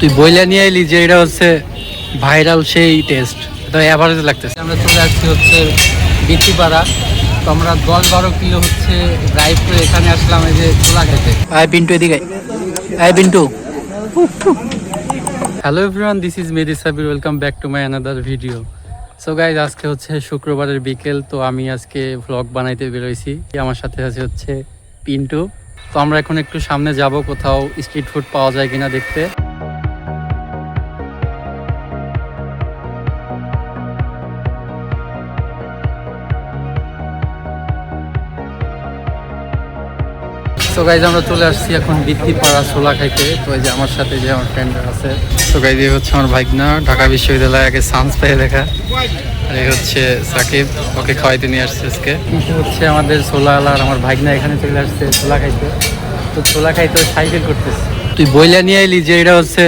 তুই বইলা নিয়ে এলি যে এটা হচ্ছে ভাইরাল সেই টেস্ট, তো এভারেজ লাগতেছে। আমরা চলে আসছি হচ্ছে বিচিপাড়া, তো আমরা 10-12 কিলো হচ্ছে ড্রাইভ করে এখানে আসলাম এই যে ছোলা খেতে। আয় পিন্টু এদিকে, আয় Pintu. Hello everyone, this is Mehedi Sabir, welcome back to my another video. So guys, আজকে হচ্ছে শুক্রবারের বিকেল, তো আমি আজকে ভ্লগ বানাইতে বেরোইছি। আমার সাথে আছে হচ্ছে পিন্টু। তো আমরা এখন একটু সামনে যাব, কোথাও স্ট্রিট ফুড পাওয়া যায় কিনা দেখতে। তো গাইজ, আমরা চলে আসছি এখন বিচিপাড়া ছোলা খাইতে। তো এই যে আমার সাথে যে আমার ফ্রেন্ড আছে, তো গাইজ এই হচ্ছে আমার ভাইগনা, ঢাকা বিশ্ববিদ্যালয়ে আগে সায়েন্স পেয়ে দেখা। আর এই হচ্ছে সাকিব, ওকে খাওয়াইতে নিয়ে আসছে আজকে। কিন্তু হচ্ছে আমাদের ছোলাওয়ালা আর আমার ভাইগনা এখানে চলে আসছে ছোলা খাইতে। তো ছোলা খাইতে সাইকেল করতেছে। তুই বইলা নিয়ে এলি যে এটা হচ্ছে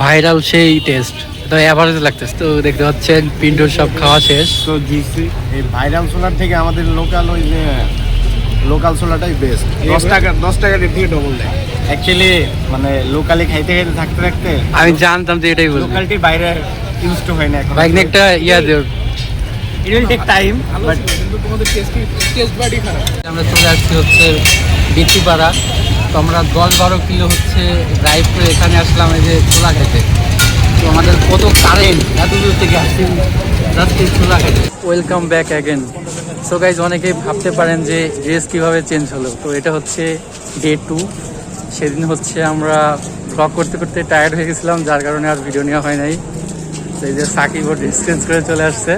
ভাইরাল সেই টেস্ট, তো এভারেজ লাগতেছে। তো দেখতে পাচ্ছেন পিন্টুর সব খাওয়া শেষ। তো দিচ্ছি এই ভাইরাল সোলার থেকে আমাদের লোকাল ওই যে লোকাল সোলাটাই বেস্ট। 10 টাকা রেট দিয়ে ডবল দেয় অ্যাকচুয়ালি, মানে লোকালি খাইতে খাইতে থাকতে থাকতে আমি জানতাম যে এটাই বলবি। লোকালটির বাইরে ইউজ টু হয় না এখন। ভাইগনা একটা ইয়া দেও, it will take time, but কিন্তু তোমাদের টেস্ট বাড়ি খারাপ। আমরা চলে আসছি হচ্ছে বিচিপাড়া, তো আমরা 10-12 কিলো হচ্ছে ড্রাইভ করে এখানে আসলাম এই যে ছোলা খেতে। তো আমাদের কত কারেন্ট, এত দূর থেকে আসছি জাস্ট এই ছোলা খেতে। Welcome back again. So guys, অনেকেই ভাবতে পারেন যে ড্রেস কীভাবে চেঞ্জ হলো। তো এটা হচ্ছে ডে 2। সেদিন হচ্ছে আমরা ব্লগ করতে করতে টায়ার্ড হয়ে গেছিলাম, যার কারণে আর ভিডিও নেওয়া হয় নাই। তো এই যে সাকিব ড্রেস চেঞ্জ করে চলে আসছে।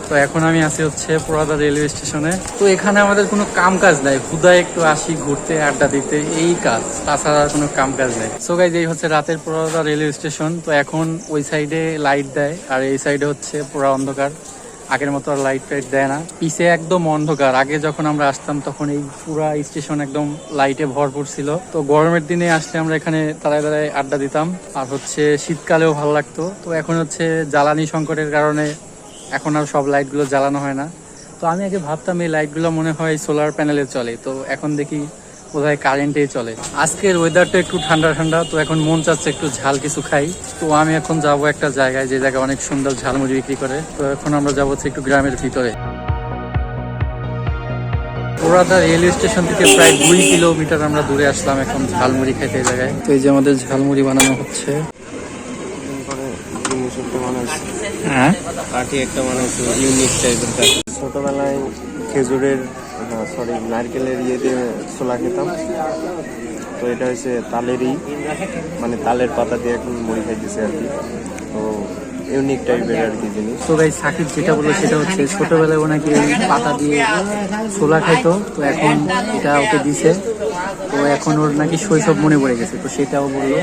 তো এখন আমি আছি হচ্ছে পোড়াদা রেলওয়ে স্টেশনে। তো এখানে আমাদের কোনো কাম কাজ নাই, হুদায় একটু আসি ঘুরতে, আড্ডা দিতে, এই কাজ, তাছাড়া কোনো কাম কাজ নাই। সো গাইজ, এই হচ্ছে রাতের পোড়াদা রেলওয়ে স্টেশন। তো এখন ওই সাইডে লাইট দেয় আর এই সাইডে হচ্ছে পুরা অন্ধকার, আগের মতো আর লাইট টাইট দেয় না। পিছে একদম অন্ধকার। আগে যখন আমরা আসতাম তখন এই পুরা স্টেশন একদম লাইটে ভরপুর ছিল। তো গরমের দিনে আসলে আমরা এখানে দাঁড়ায় দাঁড়ায় আড্ডা দিতাম, আর হচ্ছে শীতকালেও ভালো লাগতো। তো এখন হচ্ছে জ্বালানি সংকটের কারণে এখন আর সব লাইটগুলো জ্বালানো হয় না। তো আমি আগে ভাবতাম এই লাইটগুলো মনে হয় সোলার প্যানেলে চলে, তো এখন দেখি বোধহয় কারেন্টেই চলে। আজকের ওয়েদারটা একটু ঠান্ডা ঠান্ডা, তো এখন মন চাচ্ছে একটু ঝাল কিছু খাই। তো আমি এখন যাব একটা জায়গায়, যে জায়গায় অনেক সুন্দর ঝালমুড়ি বিক্রি করে। তো এখন আমরা যাবো হচ্ছে একটু গ্রামের ভিতরে। পোড়াদা রেলওয়ে স্টেশন থেকে প্রায় 2 কিলোমিটার আমরা দূরে আসলাম এখন ঝালমুড়ি খাইতে এই জায়গায়। তো এই যে আমাদের ঝালমুড়ি বানানো হচ্ছে। হ্যাঁ, পার্টি একটা মানে ইউনিক টাইপের। ছোটবেলায় খেজুরের নারকেলের ইয়ে দিয়ে ছোলা খেতাম। তো এটা হচ্ছে তালেরই, মানে তালের পাতা দিয়ে এখন মুড়ি খাইতেছে আর কি। তো ইউনিক টাইপের আর কি জিনিস। তো ভাই সাকিব যেটা বললো সেটা হচ্ছে ছোটবেলায় ও নাকি পাতা দিয়ে ছোলা খাইতো, তো এখন এটা ওকে দিছে। তো এখন ওর নাকি শৈশব মনে পড়ে গেছে, তো সেটাও বললো।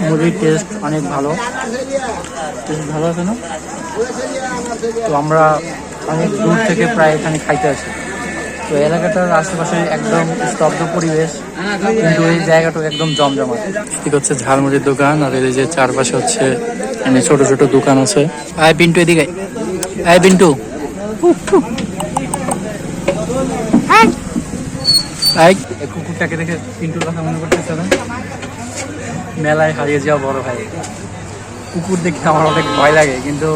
মুড়ির টেস্ট অনেক ভালো, টেস্ট ভালো আছে না? তো আমরা অনেক দূর থেকে প্রায় এখানে খাইতে আসি। তো এলাকাটার আশেপাশে একদম স্তব্ধ পরিবেশ, কিন্তু এই জায়গাটা একদম জমজমাট। ঠিক হচ্ছে ঝালমুড়ির দোকান, আর এই যে চারপাশে হচ্ছে এখানে ছোট ছোট দোকান আছে। আয় পিন্টু এদিকে, আয় পিন্টু, আয়। এই কুকুরটাকে দেখে পিন্টুর কথা মনে করতেছে না? মেলায় হারিয়ে যাওয়া বড় ভাই। কুকুর দেখে আমার অনেক ভয় লাগে, কিন্তু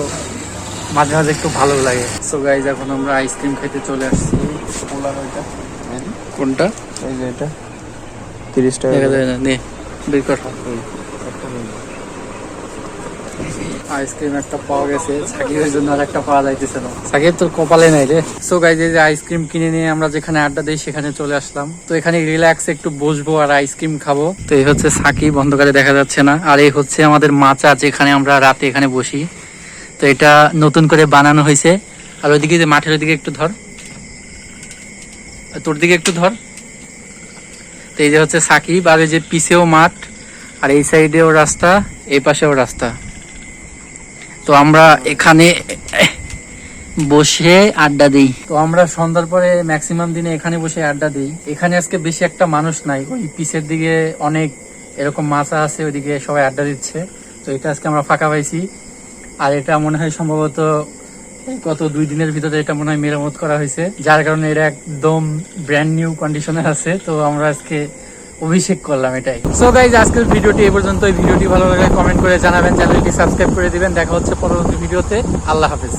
মাঝে মাঝে একটু ভালো লাগে। সো গাইজ, এখন আমরা আইসক্রিম খেতে চলে আসছি। কোনটা? এই যে এটা 30 টাকা। দেখা যায় না, নে বের কর। আইসক্রিম একটা পাওয়া গেছে, সাকিবের জন্য আর একটা পাওয়া যাইতেছে না। সাকিব তোর কপালে নাই রে। সো গাইজ, এই যে আইসক্রিম কিনে নিয়ে আমরা যেখানে আড্ডা দিই সেখানে চলে আসলাম। তো এখানে রিল্যাক্স একটু বসবো আর আইসক্রিম খাবো। তো এই হচ্ছে সাকিব, অন্ধকারে দেখা যাচ্ছে না। আর এই হচ্ছে আমাদের মাচা, যেখানে আমরা রাতে এখানে বসি। তো এটা নতুন করে বানানো হয়েছে। আর ওইদিকে যে মাঠের ওইদিকে একটু ধর, তোর দিকে একটু ধর। তো এই যে হচ্ছে সাকিব, আর এই যে পিছেও মাঠ, আর এই সাইডেও রাস্তা, এই পাশেও রাস্তা। তো আমরা এখানে বসে আড্ডা দিই। তো আমরা সন্ধ্যার পরে ম্যাক্সিমাম দিনে এখানে বসে আড্ডা দিই। এখানে আজকে বেশি একটা মানুষ নাই, ওই পিছের দিকে অনেক এরকম মাছা আছে, ওইদিকে সবাই আড্ডা দিচ্ছে। তো এটা আজকে আমরা ফাঁকা পাইছি। আর এটা মনে হয় সম্ভবত গত 2 দিনের ভিতরে এটা মনে হয় মেরামত করা হয়েছে, যার কারণে এটা একদম ব্র্যান্ড নিউ কন্ডিশনে আছে। তো আমরা আজকে অভিষেক করলাম এটাই। সো গাইজ আজকের ভিডিওটি এই পর্যন্ত। ভিডিওটি ভালো লাগলে কমেন্ট করে জানাবেন, চ্যানেলটি সাবস্ক্রাইব করে দিবেন। দেখা হচ্ছে পরবর্তী ভিডিওতে। আল্লাহ হাফেজ।